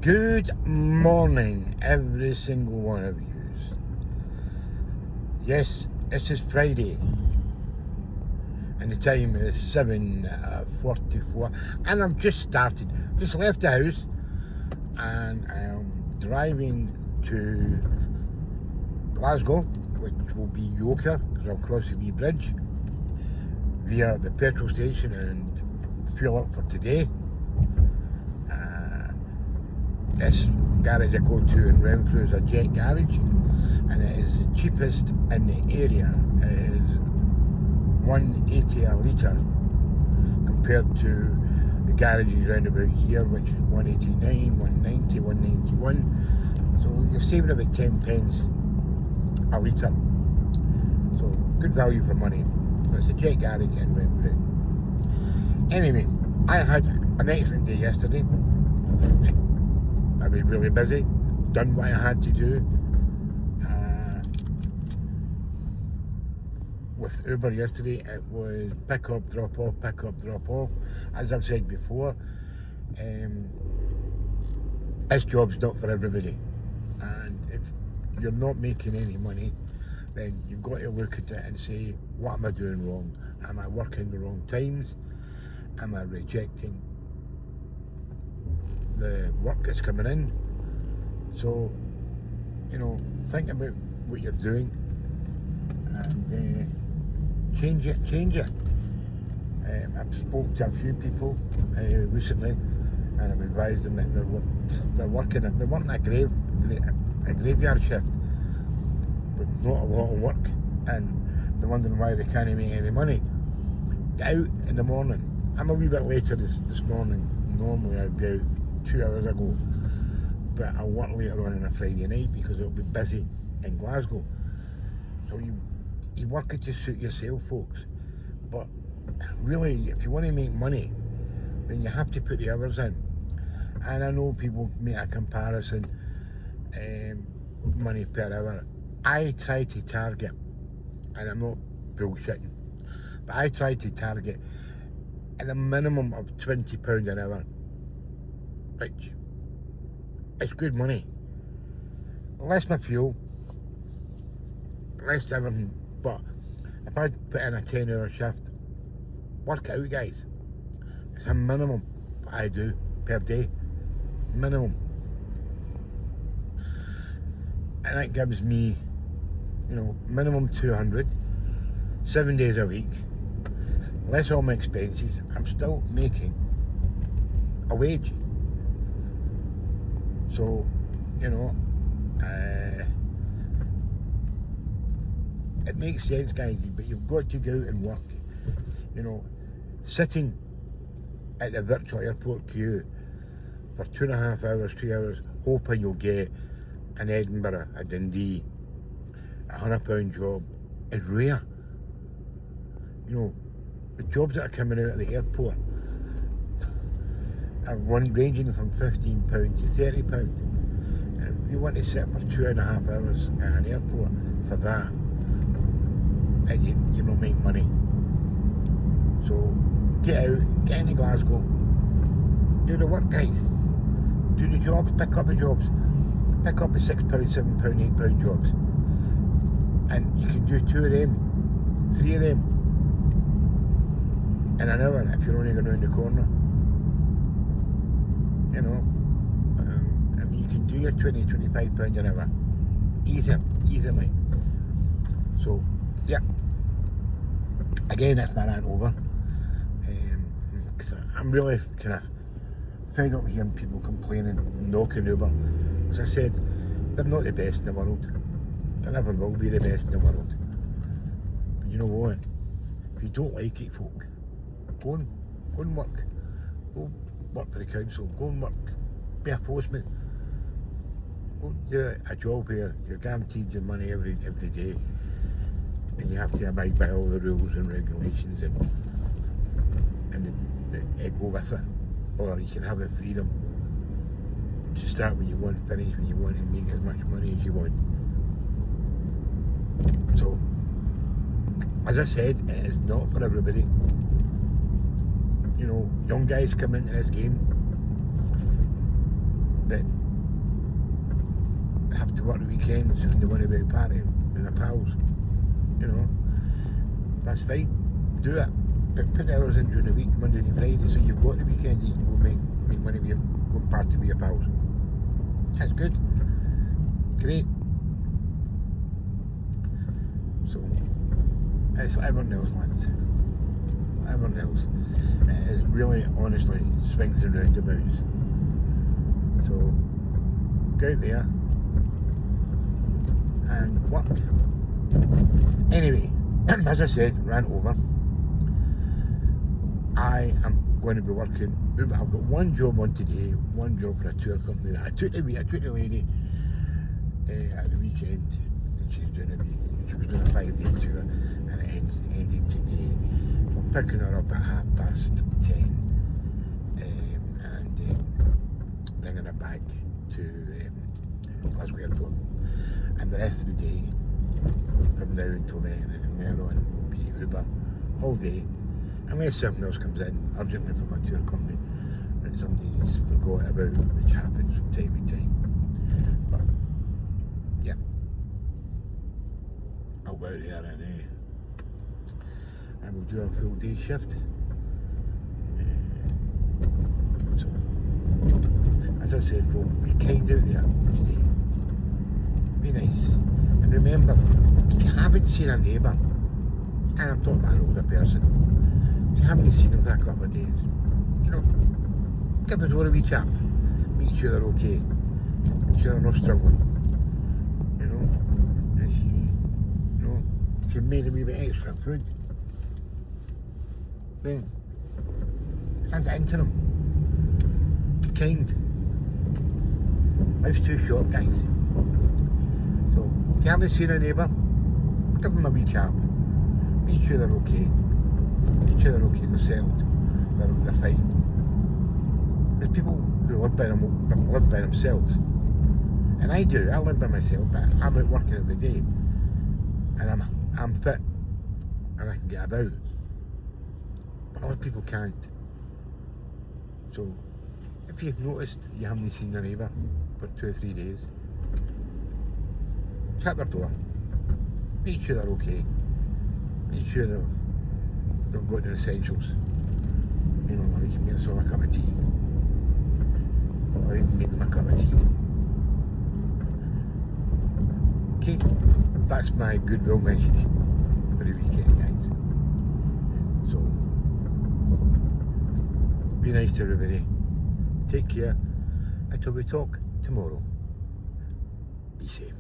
Good morning, every single one of you. Yes, this is Friday, and the time is 7:44, and I've just left the house, and I am driving to Glasgow, which will be Yoker, because I'll cross the wee bridge via the petrol station and fuel up for today. This garage I go to in Renfrew is a Jet garage, and it is the cheapest in the area. It is $1.80 a litre compared to the garages round about here, which is $1.89, $1.90, $1.91. So you're saving about 10 pence a litre. So good value for money. So it's a Jet garage in Renfrew. Anyway, I had an excellent day yesterday. I was really busy, done what I had to do. With Uber yesterday, it was pick up, drop off. As I've said before, this job's not for everybody. And if you're not making any money, then you've got to look at it and say, what am I doing wrong? Am I working the wrong times? Am I rejecting the work that's coming in? So, think about what you're doing and change it. I've spoken to a few people recently, and I've advised them that they're working a graveyard shift, but not a lot of work, and they're wondering why they can't make any money. Get out in the morning. I'm a wee bit later this morning. Normally I'd be out 2 hours ago, but I'll work later on a Friday night because it'll be busy in Glasgow. So you work it to suit yourself, folks. But really, if you want to make money, then you have to put the hours in. And I know people make a comparison, money per hour. I try to target, and I'm not bullshitting, but I try to target at a minimum of £20 an hour, which is good money. Less my fuel, less everything, but if I put in a 10-hour shift, work it out, guys. It's a minimum I do per day, minimum. And that gives me, minimum 200, 7 days a week, less all my expenses. I'm still making a wage. So, it makes sense, guys, but you've got to go out and work. Sitting at the virtual airport queue for 2.5 hours, 3 hours, hoping you'll get an Edinburgh, a Dundee, £100 job is rare. The jobs that are coming out of the airport are ranging from £15 to £30. And if you want to sit for 2.5 hours at an airport for that, and you don't make money. So get out, get into Glasgow, do the work, guys. Do the jobs, pick up the jobs. Pick up the £6, £7, £8 jobs. And you can do 2 of them, 3 of them in an hour if you're only going around the corner. You can do your £20, £25 an hour. Easily. So, yeah. Again, that's my rant over. I'm really kind of fed up hearing people complaining, knocking Uber. As I said, they're not the best in the world. They never will be the best in the world. But you know what? If you don't like it, folk, go and work. Go work for the council. Go and work. Be a postman. Go do a job where you're guaranteed your money every day, and you have to abide by all the rules and regulations and go with it. Or you can have the freedom to start when you want, finish when you want, and make as much money as you want. So, as I said, it is not for everybody. Young guys come into this game, that have to work the weekends and they want to be out partying with their pals. You know, that's fine. Do it. But put the hours in during the week, Monday to Friday, so you've got the weekend you can go make money with go and party with your pals. That's good. Great. So it's everyone else, lads. Everyone else. It is really, honestly, swings and roundabouts. So go out there and work. Anyway, as I said, ran over. I am going to be working. I've got one job on today, one job for a tour company. I took the lady at the weekend, and she was doing a 5-day tour, and it ended today. I'm picking her up at 10:30, and bringing her back to Glasgow Airport. And the rest of the day, from now until then, and from there on, will be Uber all day. Unless something else comes in urgently from my tour company and somebody's forgotten about, which happens from time to time. But yeah, I'll go out there and we'll do a full day shift. So, as I said, we'll be kind out there today. Be nice. And remember, if you haven't seen a neighbour, and I'm talking about an older person, you haven't seen them for a couple of days, you know, give the door a wee chat, make sure they're okay, make sure they're not struggling, you know, if you made a wee bit extra food, then hand it into them. Be kind. Life's too short, guys. So if you haven't seen a neighbour, give them a wee chat, make sure they're okay. Make sure they're okay, they're settled, they're fine. There's people who live by themselves, and I do. I live by myself, but I'm out working every day, and I'm fit, and I can get about. But other people can't. So if you've noticed you haven't seen your neighbour for 2 or 3 days, shut their door. Make sure they're okay. Make sure they've got the essentials. You know, we can get them a cup of tea. Or even make them a cup of tea. Okay, that's my goodwill message for the weekend, guys. So, be nice to everybody. Take care until we talk tomorrow. Be safe.